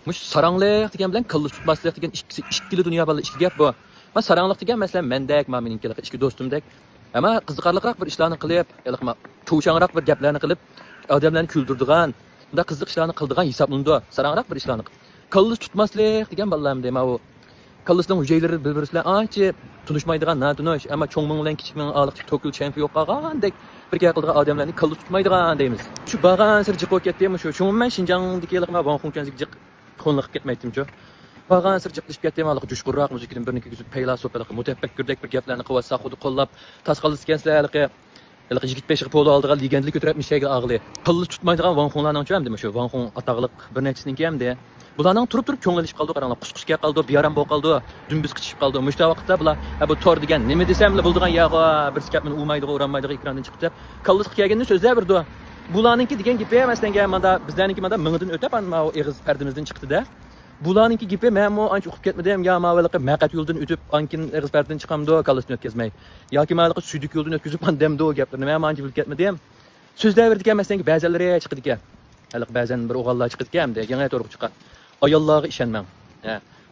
Mush saranglik degan bilan qilli tutmaslik degan ikkili dunyo bilan ikki gap bu. Men saranglik degan masalan mendek, men meningki ikki do'stimdek. Ama qiziqarliroq bir ishlarni qilib, cho'shanroq bir gaplarni qilib, odamlarni kuldirdigan, bunda qiziq ishlarni qildigan hisoblanadi. Sarangroq bir ishlarni. Qilli tutmaslik degan balalarni deyman u. Qillisning hujaylari bir-birisi bilan ancha tunishmaydigan, natunish, ammo cho'ngming bilan kichikming oliq Tokyo champion yo'q qolgandek bir gap qildigan odamlarni qilli tutmaydigan deymiz. Shu bag'an sir jiqib ketdimi shu. Shunman Xinjiangdagi Wang Hongchangdagi qo'nliq ketmaydim-ku. Bag'an sir jiqlashib ketdimi hali jushqurroq muzikani birniki paylasofalik mutafakkirdak bir gaplarni qilsa, xuddi qo'llab tasqallasizkansizlar hali 25 polo oldigan legendalik ko'tarib mishaga og'li. Qilli tutmaydigan Wang Honglarning ham demak shu Wang Hong ataqliq bir nechisiniki ham de. Bularning turib ko'ngilishib qoldi, qaranglar, qusqus kelib qoldi, biyaram bo'lib qoldi, dumbuz qichib qoldi. Mushta vaqtda bular bu tor degan nima desamlar bo'ldigan yog'i bir gapni umaydi, o'ranmaydi ekrandan chiqib deb qilliq kelganini so'zlab birdi. Bularningki degan gapi emasdan manda bizlarningki manda mingdan o'tib ana o eg'iz pardimizdan chiqdi-da. Bularningki gapi men mo ancha o'qib ketmadim, yo mavaliqi maqat yo'ldan o'tib ankin eg'iz pardidan chiqamdi, qallisini o'tkazmay. Yoki mavaliqi suydik yo'ldan o'tkazib mandamdi o gaplarni men ancha bilib ketmadim. So'zlab birdi emasdan ba'zilari chiqdi ekan. Hali ba'zan bir o'g'illar chiqdi ekan, yangi to'g'ri chiqqan. Ayollarga ishonmang.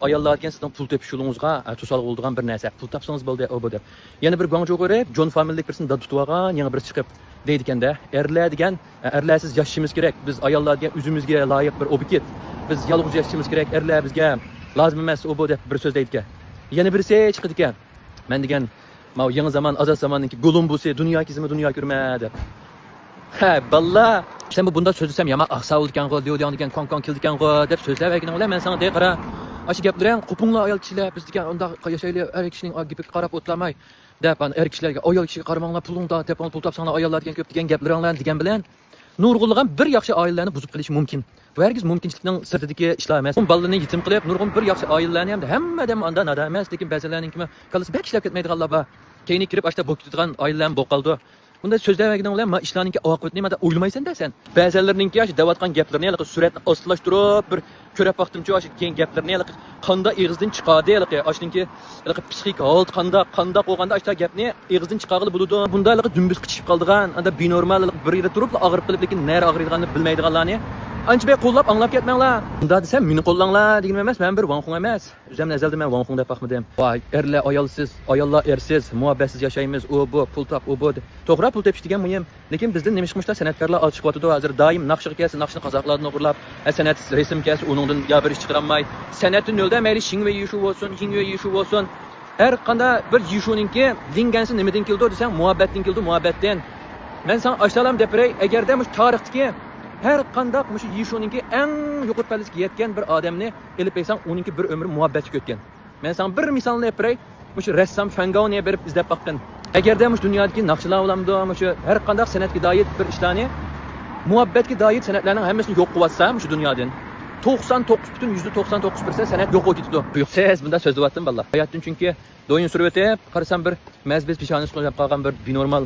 Ayollar ekan sizning pul tepish yo'lingizga to'sal bo'ladigan bir narsa. Pul topsangiz bo'ldi, o bo'ldi. Yana bir Guangzhou ko'rib, John Family birsini dad tutib olgan, yana bir chiqib deydi ekanda. Erlar degan, erlarsiz yashashimiz kerak. Biz ayollar degan o'zimizga loyiq bir obyekt. Biz yolg'iz yashashimiz kerak. Erlar bizga lozim emas, o bo'ldi bir so'z deydi ekan. Yana birisi chiqdi ekan. Men degan, "Mau yangi zamon, azat zamonninki gulum bo'lsa, dunyo kezimi, dunyo ko'rma" deb. Ha, balla. Sen bu bunda so'zlasam yama aqsavul ekan-ku, diyodan degan kon keldi ekan-ku deb so'zlab aytgan olar. Men sana dey qara. Ashi gaplarang qopunglar ayol kishilar biz degan unda yashaylik, er kishining gapiga qarab o'tlamay deb er kishilarga ayol kishiga qaramanglar, pulingda deb pul topsanglar ayollar degan ko'p degan gaplaranglar degan bilan nurg'unlig'am bir yaxshi oilalarni buzib qilish mumkin. Bu hargiz mumkinchilikning sirtidagi ishlar emas. Bolalarni yetim qilib, nurg'un bir yaxshi oilalarni ham hammadan anda nada emas, lekin ba'zilarning kimi qalisi bek ishlab ketmaydiganlar bor. Keyinga kirib ashta bo'kitadigan oilalar bo'lib qoldi. Bunda so'zlaydigan bilan men ishlarningki oqibatini nima deb o'ylamaysan-da sen. Ba'zilarningki yosh davatgan gaplarni hali suratni ostlashtirib bir ko'rib vaqtimcha yosh keyin gaplarni hali qanda eg'izdan chiqadi hali ashninki psixik holat qanda qo'yganda ashta gapni eg'izdan chiqarg'ili bo'ladi. Bunda hali dumbuz qichib qoldigan, anda binormal bir yerda turib og'rib qilib lekin nari og'riydiganini bilmaydiganlarni ancha bek qo'llab anglab ketmanglar. Bunda desam meni qo'llanglar degan emas, men bir Wang Hong emas. O'zim nazarda men Wang Hong deb baxmadim. Voy, erlar ayolsiz, ayollar ersiz, muhabbatsiz yashaymiz, o bu pul top, o bu. To'g'ri pul tepish degan muhim. Lekin bizda nima qilmoqda san'atkorlar olib chiqyapti hozir doim naqshga kelsa, naqshni qozoqlarni o'g'irlab, san'at rasm kelsa, uningdan yo bir ish chiqaramay, san'atni nolda mayli Xingwei Yishu bo'lsin, Xingwei Yishu bo'lsin. Har qanday bir Yishuninki dingansi nimadan keldi desang, muhabbatdan keldi, muhabbatdan. Men sana ashtalam depiray, agarda mush tarixdagi her qandaq mush Yishuninki eng yuqori pallasga yetgan bir odamni elib qo'ysang, uninki bir umr muhabbatga o'tgan. Men sana bir misolni aytay, mush rassom Fangoni berib izlab boqqan. Agarda mush dunyodagi naqshlar olamdi, mush har qandaq san'atga doir bir ishlarni, muhabbatga doir san'atlarning hammasini yo'q qilsa, mush dunyodan 99.99% san'at yo'q bo'lib ketdi. Siz bunda so'zlayaptim vallah. Hayotdan chunki do'yin surib o'tib, qarasam bir mazbez peshonasi qo'yib qolgan bir binormal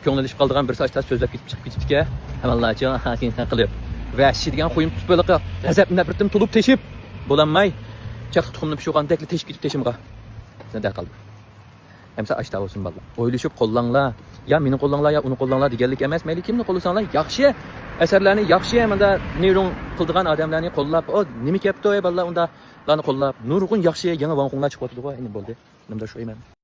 ko'ngilishib qoldigan bir sochlar so'zlab chiqib ketibdi-ku. Hamallarcha hakin qilib. Va shi degan qo'yim tutib bo'liqqa g'azabni birtim tulib teshib bo'lanmay, chaqib tuxumni pishirgandek teshib ketib teshimga. Nada qildi. Hamsa ashta bo'lsin vallah. O'ylashib qo'llanglar, ya meni qo'llanglar ya uni qo'llanglar deganlik emas. Mayli kimni qo'llasanglar, yaxshi asarlarni, yaxshi hamda neyron qildigan odamlarni qo'llab, o nima kepti ey vallah unda ularni qo'llab, nurg'un yaxshi yangi Wang Honglar chiqib o'tdi-ku, endi bo'ldi. Nimda shu emas.